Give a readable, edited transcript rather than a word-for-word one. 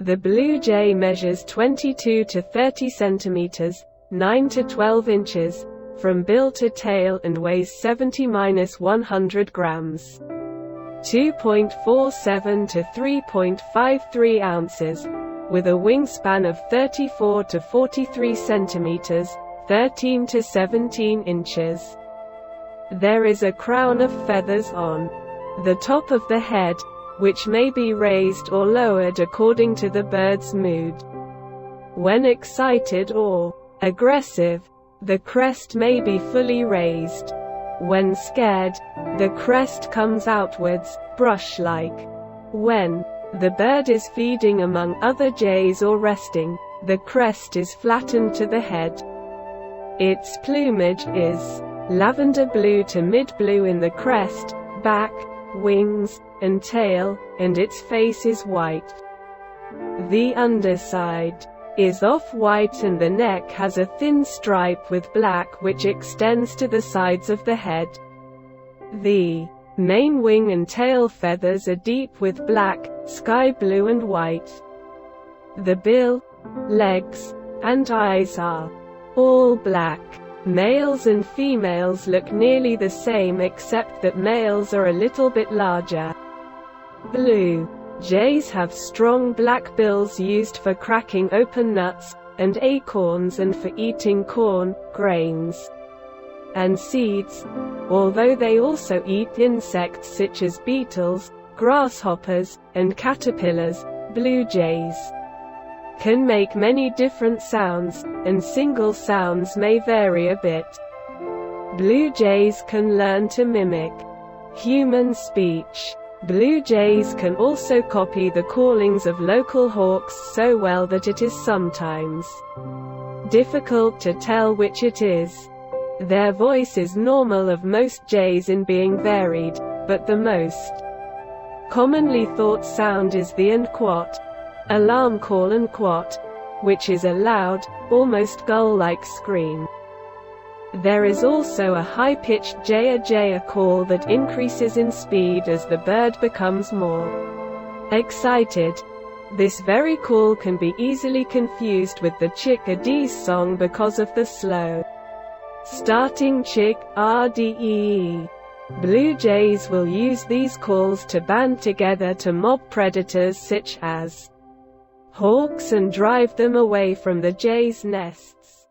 The blue jay measures 22 to 30 centimeters, 9 to 12 inches, from bill to tail and weighs 70–100 grams. 2.47 to 3.53 ounces, with a wingspan of 34 to 43 centimeters, 13 to 17 inches. There is a crown of feathers on the top of the head, which may be raised or lowered according to the bird's mood. When excited or aggressive, the crest may be fully raised. When scared, the crest comes outwards, brush-like. When the bird is feeding among other jays or resting, the crest is flattened to the head. Its plumage is lavender blue to mid-blue in the crest, back, wings, and tail, and its face is white. The underside is off-white and the neck has a thin stripe with black which extends to the sides of the head. The main wing and tail feathers are deep with black, sky blue and white. The bill, legs, and eyes are all black. Males and females look nearly the same except that males are a little bit larger. Blue jays have strong black bills used for cracking open nuts and acorns and for eating corn, grains, and seeds, although they also eat insects such as beetles, grasshoppers, and caterpillars. Blue jays can make many different sounds, and single sounds may vary a bit. Blue jays can learn to mimic human speech. Blue jays can also copy the callings of local hawks so well that it is sometimes difficult to tell which it is. Their voice is normal of most jays in being varied, but the most commonly thought sound is the and-quat, alarm call and-quat, which is a loud, almost gull-like scream. There is also a high-pitched jaya-jaya call that increases in speed as the bird becomes more excited. This very call can be easily confused with the chick-a-dee's song because of the slow starting chick-a-dee. Blue jays will use these calls to band together to mob predators such as hawks and drive them away from the jays' nests.